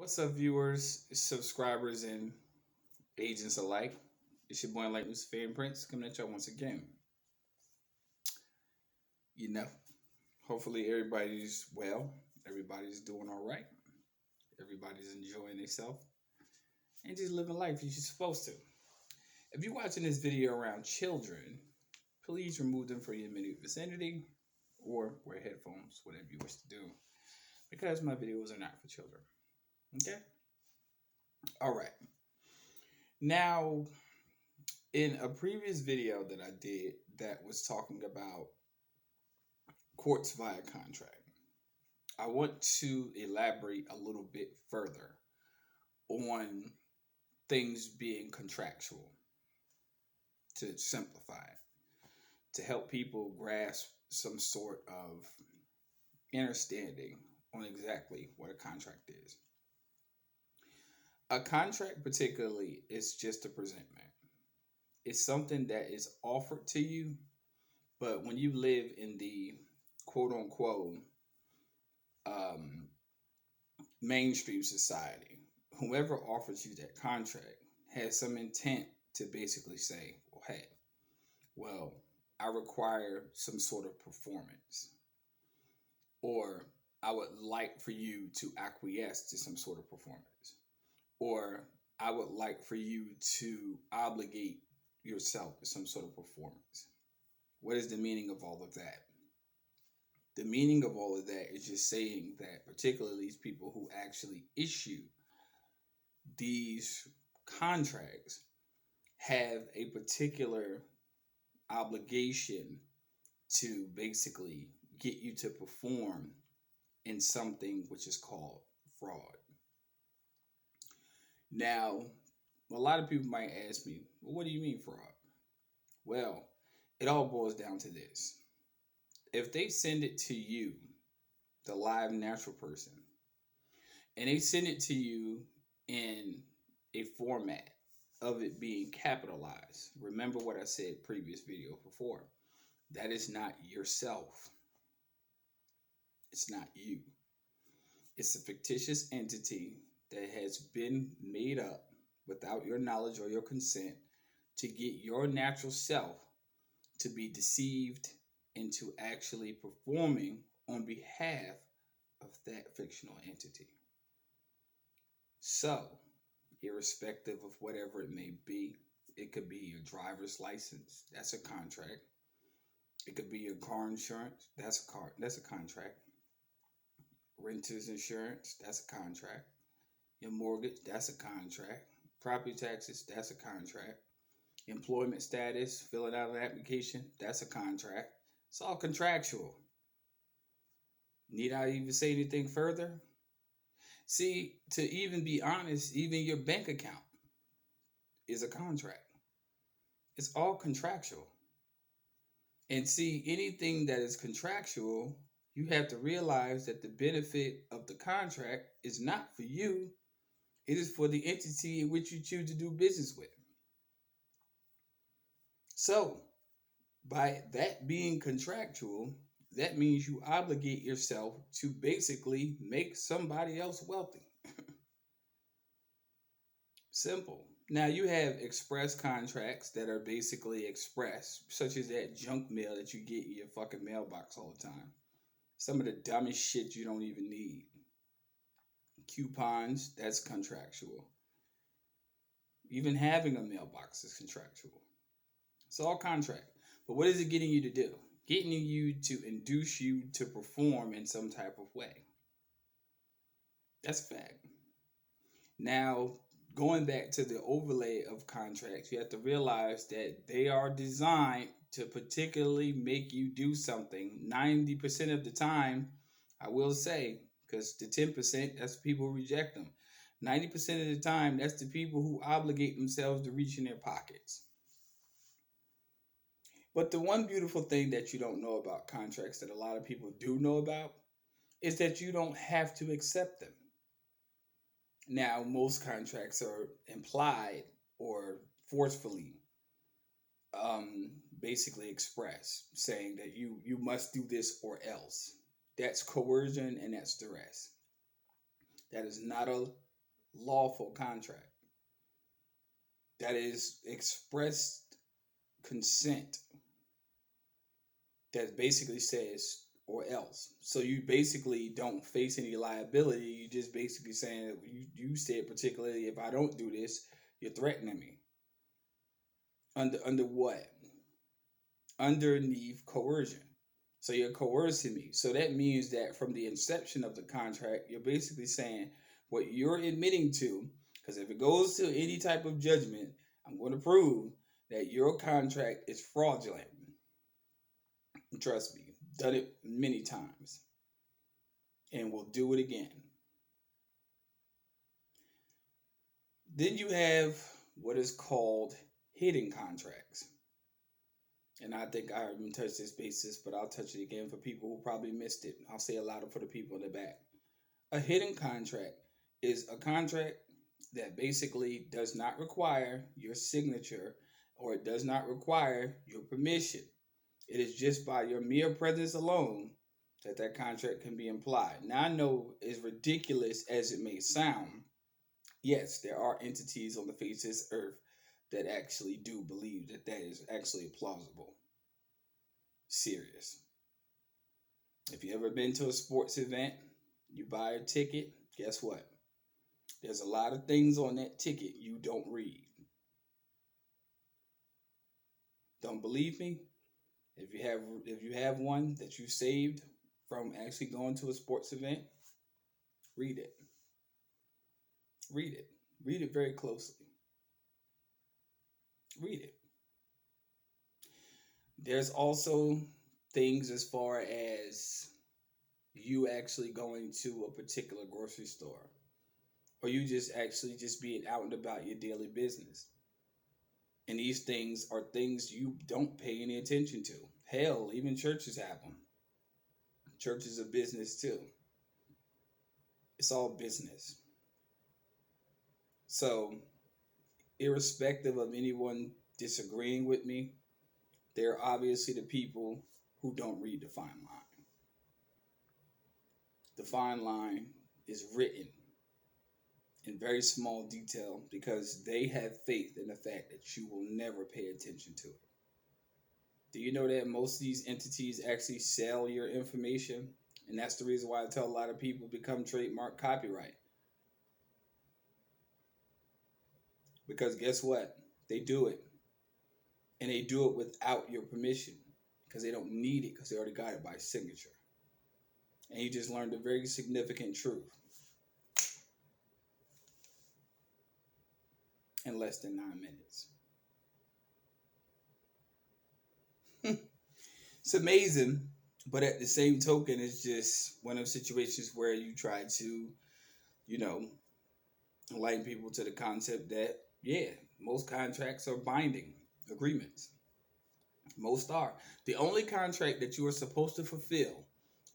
What's up, viewers, subscribers, and agents alike? It's your boy, like Mr. Fan Prince, coming at y'all once again. You know, hopefully everybody's well, everybody's doing all right, everybody's enjoying themselves, and just living life as you're supposed to. If you're watching this video around children, please remove them from your immediate vicinity or wear headphones, whatever you wish to do, because my videos are not for children. Okay? All right. Now, in a previous video that I did that was talking about courts via contract, I want to elaborate a little bit further on things being contractual to simplify it, to help people grasp some sort of understanding on exactly what a contract is. A contract, particularly, is just a presentment. It's something that is offered to you, but when you live in the quote unquote mainstream society, whoever offers you that contract has some intent to basically say, well, hey, well, I require some sort of performance, or I would like for you to acquiesce to some sort of performance, or I would like for you to obligate yourself to some sort of performance. What is the meaning of all of that? The meaning of all of that is just saying that, particularly these people who actually issue these contracts, have a particular obligation to basically get you to perform in something which is called fraud. Now, a lot of people might ask me, well, what do you mean fraud? Well, it all boils down to this. If they send it to you, the live natural person, and they send it to you in a format of it being capitalized, remember what I said previous video before. That is not yourself. It's not you. It's a fictitious entity that has been made up without your knowledge or your consent to get your natural self to be deceived into actually performing on behalf of that fictional entity. So, irrespective of whatever it may be, it could be your driver's license, that's a contract. It could be your car insurance, that's a contract. Renter's insurance, that's a contract. Your mortgage, that's a contract. Property taxes, that's a contract. Employment status, filling out an application, that's a contract. It's all contractual. Need I even say anything further? See, to even be honest, even your bank account is a contract. It's all contractual. And see, anything that is contractual, you have to realize that the benefit of the contract is not for you, it is for the entity in which you choose to do business with. So, by that being contractual, that means you obligate yourself to basically make somebody else wealthy. Simple. Now, you have express contracts that are basically express, such as that junk mail that you get in your fucking mailbox all the time. Some of the dumbest shit you don't even need. Coupons, that's contractual. Even having a mailbox is contractual. It's all contract. But what is it getting you to do? Getting you to induce you to perform in some type of way. That's a fact. Now, going back to the overlay of contracts, you have to realize that they are designed to particularly make you do something 90% of the time, I will say, because the 10%, that's people who reject them. 90% of the time, that's the people who obligate themselves to reach in their pockets. But the one beautiful thing that you don't know about contracts that a lot of people do know about is that you don't have to accept them. Now, most contracts are implied or forcefully basically express, saying that you must do this or else. That's coercion and that's duress. That is not a lawful contract. That is expressed consent that basically says or else. So you basically don't face any liability. You just basically saying that you said particularly if I don't do this, you're threatening me. Under what? Underneath coercion. So you're coercing me. So that means that from the inception of the contract, you're basically saying what you're admitting to, because if it goes to any type of judgment, I'm going to prove that your contract is fraudulent. Trust me, done it many times and will do it again. Then you have what is called hidden contracts. And I think I haven't touched this basis, but I'll touch it again for people who probably missed it. I'll say it louder for the people in the back. A hidden contract is a contract that basically does not require your signature or it does not require your permission. It is just by your mere presence alone that contract can be implied. Now, I know, as ridiculous as it may sound, yes, there are entities on the face of this earth that actually do believe that is actually plausible. Serious. If you ever been to a sports event, you buy a ticket, guess what? There's a lot of things on that ticket you don't read. Don't believe me? If you have one that you saved from actually going to a sports event, read it. Read it. Read it very closely. Read it. There's also things as far as you actually going to a particular grocery store, or you just actually just being out and about your daily business. And these things are things you don't pay any attention to. Hell, even churches have them. Churches are business too. It's all business. So, irrespective of anyone disagreeing with me, there are obviously the people who don't read the fine line. The fine line is written in very small detail because they have faith in the fact that you will never pay attention to it. Do you know that most of these entities actually sell your information? And that's the reason why I tell a lot of people become trademark copyright. Because guess what? They do it. And they do it without your permission because they don't need it because they already got it by signature. And you just learned a very significant truth in less than 9 minutes. It's amazing, but at the same token, it's just one of those situations where you try to, enlighten people to the concept that, yeah, most contracts are binding agreements. Most are. The only contract that you are supposed to fulfill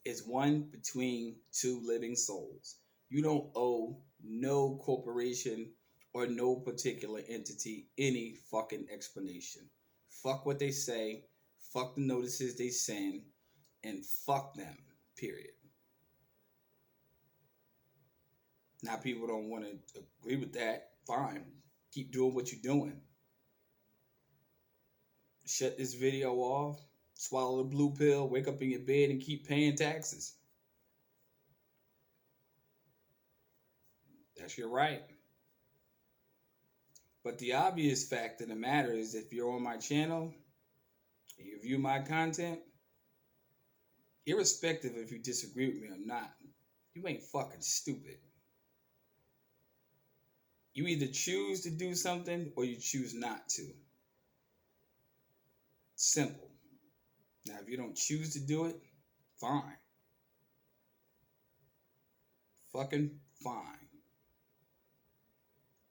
is one between two living souls. You don't owe no corporation or no particular entity any fucking explanation. Fuck what they say, fuck the notices they send, and fuck them, period. Now, people don't want to agree with that. Fine. Keep doing what you're doing. Shut this video off, swallow the blue pill, wake up in your bed, and keep paying taxes. That's your right. But the obvious fact of the matter is if you're on my channel, you view my content, irrespective if you disagree with me or not, you ain't fucking stupid. You either choose to do something or you choose not to. Simple. Now, if you don't choose to do it, fine. Fucking fine.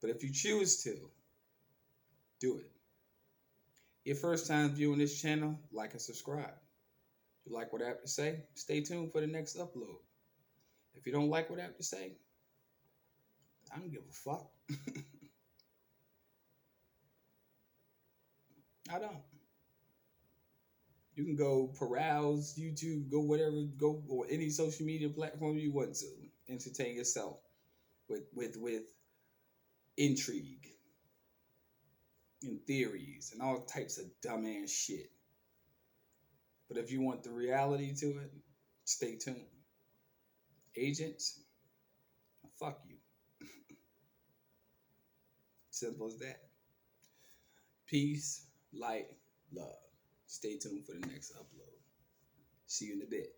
But if you choose to, do it. Your first time viewing this channel, like and subscribe. If you like what I have to say, stay tuned for the next upload. If you don't like what I have to say, I don't give a fuck. I don't. You can go browse YouTube, go whatever, go or any social media platform you want to entertain yourself with intrigue and theories and all types of dumbass shit. But if you want the reality to it, stay tuned. Agents, fuck you. Simple as that. Peace, light, love. Stay tuned for the next upload. See you in a bit.